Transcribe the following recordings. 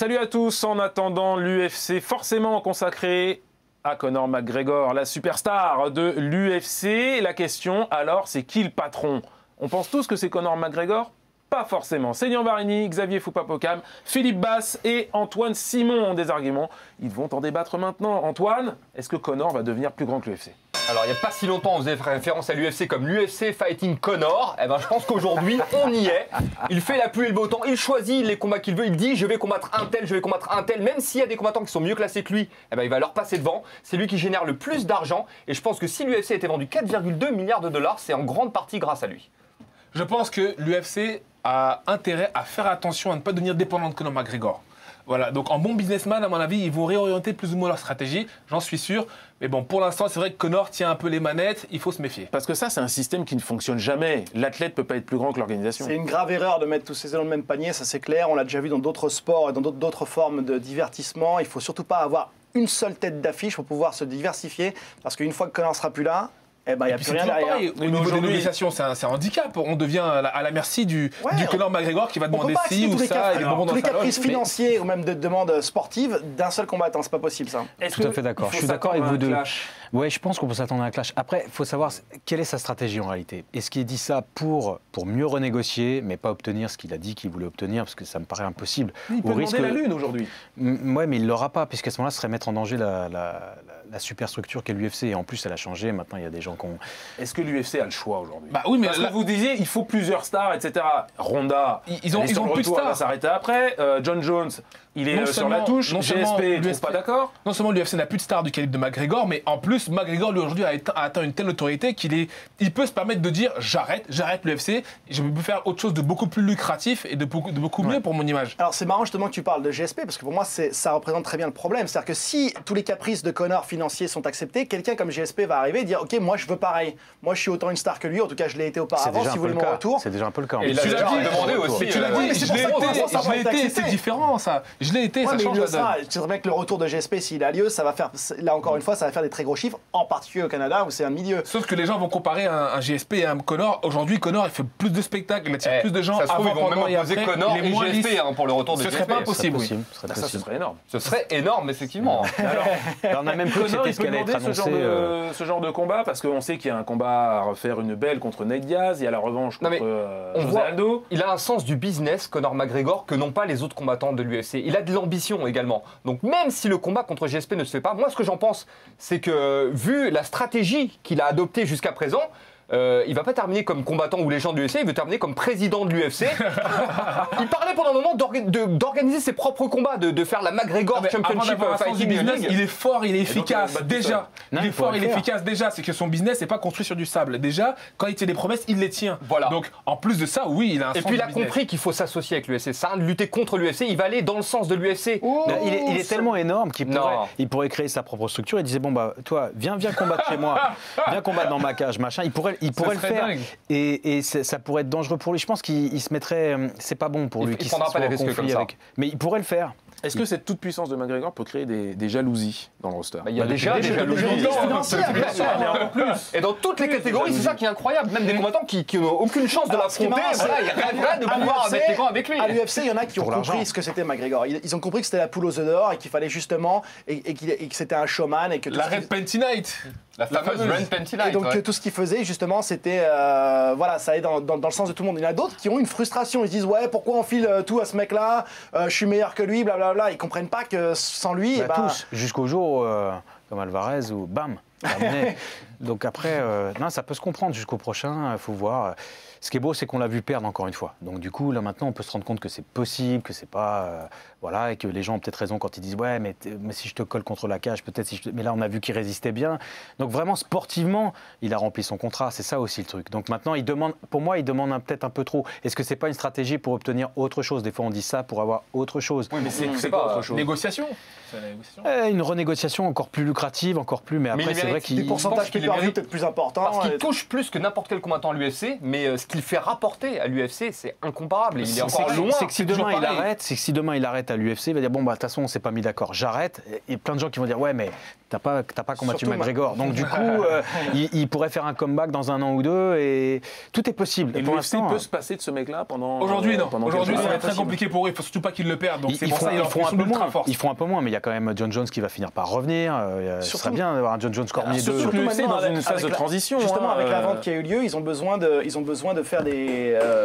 Salut à tous. En attendant l'UFC, forcément consacré à Conor McGregor, la superstar de l'UFC. La question, alors, c'est qui le patron? On pense tous que c'est Conor McGregor? Pas forcément. Seigneur Varini, Xavier Foupapocam, Philippe Basse et Antoine Simon ont des arguments. Ils vont en débattre maintenant. Antoine, est-ce que Conor va devenir plus grand que l'UFC? Alors, il n'y a pas si longtemps, on faisait référence à l'UFC comme l'UFC Fighting Conor. Eh ben, je pense qu'aujourd'hui, on y est. Il fait la pluie et le beau temps. Il choisit les combats qu'il veut. Il dit, je vais combattre un tel, je vais combattre un tel. Même s'il y a des combattants qui sont mieux classés que lui, eh ben, il va leur passer devant. C'est lui qui génère le plus d'argent. Et je pense que si l'UFC était vendu 4,2 milliards de dollars, c'est en grande partie grâce à lui. Je pense que l'UFC a intérêt à faire attention à ne pas devenir dépendant de Conor McGregor. Voilà, donc en bon businessman, à mon avis, ils vont réorienter plus ou moins leur stratégie, j'en suis sûr. Mais bon, pour l'instant, c'est vrai que Conor tient un peu les manettes, il faut se méfier. Parce que ça, c'est un système qui ne fonctionne jamais. L'athlète peut pas être plus grand que l'organisation. C'est une grave erreur de mettre tous ces œufs dans le même panier, ça c'est clair. On l'a déjà vu dans d'autres sports et dans d'autres formes de divertissement. Il faut surtout pas avoir une seule tête d'affiche pour pouvoir se diversifier. Parce qu'une fois que Conor sera plus là, eh ben, il n'y a plus rien derrière. Au niveau des négociations, c'est un handicap. On devient à la merci du Conor McGregor qui va demander ci ou ça. Tous les caprices financiers ou même de demandes sportives d'un seul combattant, c'est pas possible ça. Tout à fait d'accord. Je suis d'accord avec vous deux. Ouais, je pense qu'on peut s'attendre à un clash. Après, il faut savoir quelle est sa stratégie en réalité. Est-ce qu'il dit ça pour mieux renégocier, mais pas obtenir ce qu'il a dit qu'il voulait obtenir, parce que ça me paraît impossible. Il peut demander la lune aujourd'hui. Ouais, mais il ne l'aura pas, puisqu'à ce moment-là, ce serait mettre en danger la superstructure qu'est l'UFC. Et en plus, elle a changé. Maintenant, il y a des gens qui ont... Est-ce que l'UFC a le choix aujourd'hui? Bah oui, mais parce là, que vous disiez, il faut plusieurs stars, etc. Ronda, ils ont plus de stars. Elle va s'arrêter après. John Jones, il est sur la touche. GSP, n'est pas d'accord. Non seulement l'UFC n'a plus de stars du calibre de McGregor, mais en plus, McGregor, lui, aujourd'hui, a atteint une telle autorité il peut se permettre de dire j'arrête l'UFC, je peux faire autre chose de beaucoup plus lucratif et de beaucoup mieux pour mon image. Alors c'est marrant justement que tu parles de GSP, parce que pour moi, ça représente très bien le problème. C'est-à-dire que si tous les caprices de Conor financiers sont acceptés, quelqu'un comme GSP va arriver et dire ok, moi je veux pareil. Moi je suis autant une star que lui, en tout cas je l'ai été auparavant, si vous voulez mon retour. C'est déjà un peu le cas. Et tu l'as demandé aussi. Tu l'as dit, je l'ai été, c'est différent ça. Je l'ai été, ça change la donne. C'est vrai que le retour de GSP, s'il a lieu, ça va faire, là encore une fois, ça va faire des très gros chiffres, en particulier au Canada où c'est un milieu. Sauf que les gens vont comparer un GSP et un Conor. Aujourd'hui, Conor, il fait plus de spectacles, il attire plus de gens. Ça se trouve, ils vont même opposer après, Conor et GSP pour le retour de GSP. Ce serait pas impossible, oui. Ça, ce serait énorme. Ce serait énorme, effectivement. Alors, on a même cru que c'était ce qu'elle allait être annoncé. Ce genre de combat, parce qu'on sait qu'il y a un combat à refaire une belle contre Nate Diaz, il y a la revanche contre José Aldo. Il a un sens du business, Conor McGregor, que n'ont pas les autres combattants de l'UFC. Il a de l'ambition également. Donc même si le combat contre GSP ne se fait pas, moi ce que j'en pense, c'est que vu la stratégie qu'il a adoptée jusqu'à présent, il va pas terminer comme combattant ou légende de l'UFC, il veut terminer comme président de l'UFC. Il parlait pendant un moment d'organiser ses propres combats, de faire la McGregor Championship Fighting League. Il est fort, il est efficace déjà. Il est fort, il est efficace déjà. C'est que son business n'est pas construit sur du sable. Déjà, quand il tient des promesses, il les tient. Voilà. Donc en plus de ça, oui, il a un sens. Et puis il a compris qu'il faut s'associer avec l'UFC. Ça, lutter contre l'UFC, il va aller dans le sens de l'UFC. Il est tellement énorme qu'il pourrait créer sa propre structure. Il disait bon bah toi viens combattre chez moi, viens combattre dans ma cage machin. Il pourrait le faire et ça pourrait être dangereux pour lui. Je pense qu'il se mettrait, c'est pas bon pour lui. Il prendra pas les risques comme ça. Mais il pourrait le faire. Est-ce que cette toute puissance de McGregor peut créer des jalousies dans le roster? Il y a déjà des jalousies financières, bien sûr, mais encore plus. Et dans toutes les catégories, c'est ça qui est incroyable. Même des combattants qui n'ont aucune chance de l'affronter, ils rêveraient de pouvoir mettre les gants avec lui. À l'UFC, il y en a qui ont compris ce que c'était McGregor. Ils ont compris que c'était la poule aux œufs d'or et qu'il fallait justement et que c'était un showman et que la Red Penty Night. La fameuse Red Penty Night. Et donc tout ce qu'il faisait justement, c'était voilà, ça allait dans le sens de tout le monde. Il y en a d'autres qui ont une frustration. Ils se disent ouais, pourquoi on file tout à ce mec-là? Je suis meilleur que lui, blablabla. Ils comprennent pas que sans lui, tous jusqu'au jour comme Alvarez ou bam. Donc après, non, ça peut se comprendre jusqu'au prochain. Il faut voir. Ce qui est beau, c'est qu'on l'a vu perdre encore une fois. Donc du coup, là maintenant, on peut se rendre compte que c'est possible, que c'est pas voilà, et que les gens ont peut-être raison quand ils disent ouais, mais si je te colle contre la cage, peut-être si mais là, on a vu qu'il résistait bien. Donc vraiment, sportivement, il a rempli son contrat. C'est ça aussi le truc. Donc maintenant, pour moi, il demande peut-être un peu trop. Est-ce que c'est pas une stratégie pour obtenir autre chose? Des fois, on dit ça pour avoir autre chose. Oui, mais c'est pas autre chose. Négociation. Une renégociation encore plus lucrative, encore plus. Mais après, il vrai Des qu'il pourcentages qu'il les pay-per-view mérite. peut-être plus importants. Parce qu'il touche plus que n'importe quel combattant à l'UFC, mais ce qu'il fait rapporter à l'UFC, c'est incomparable. Et il est encore loin. C'est que si toujours demain il pareil. arrête, c'est que si demain il arrête à l'UFC, il va dire bon bah de toute façon on s'est pas mis d'accord, j'arrête. Il y a plein de gens qui vont dire ouais mais t'as pas combattu Surtout McGregor. Donc du coup il pourrait faire un comeback dans 1 an ou 2 et tout est possible. Et pour l'UFC l'instant, peut se passer de ce mec-là pendant. Aujourd'hui, non. pendant Aujourd'hui, quelques ça va années. être très compliqué pour eux. Il faut surtout pas qu'ils le perdent. Donc, c'est ils pour ça qu'il feront, est ils feront un peu ultra moins. force. Ils feront un peu moins, mais il y a quand même John Jones qui va finir par revenir. Ce serait Surtout- bien d'avoir un John Jones Cormier 2. surtout que l'UFC est dans maintenant, une phase de la- transition. Justement, hein, avec la vente qui a eu lieu, ils ont besoin de faire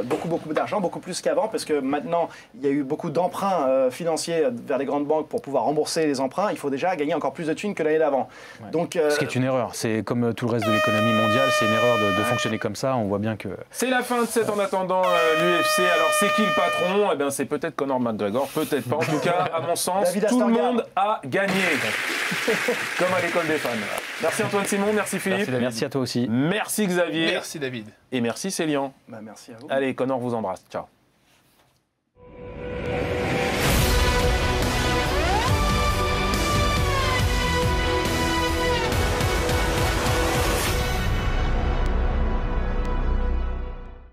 beaucoup d'argent, beaucoup plus qu'avant, parce que maintenant, il y a eu beaucoup d'emprunts financiers vers les grandes banques pour pouvoir rembourser les emprunts. Il faut déjà gagner encore plus de thunes que l'année d'avant. Ouais. Donc, Ce qui est une erreur. C'est comme tout le reste de l'économie mondiale, c'est une erreur de fonctionner comme ça. On voit bien que. C'est la fin de cette En attendant l'UFC. Alors, c'est qui le patron? Eh bien, c'est peut-être Conor McGregor, peut-être pas. En tout cas, à mon sens, David tout le Astorga. monde a gagné. Comme à l'école des fans. Merci Antoine Simon, merci Philippe. Merci à toi aussi. Merci Xavier. Merci, David. Et merci Célian. bah, merci à vous. Allez, Conor vous embrasse. Ciao.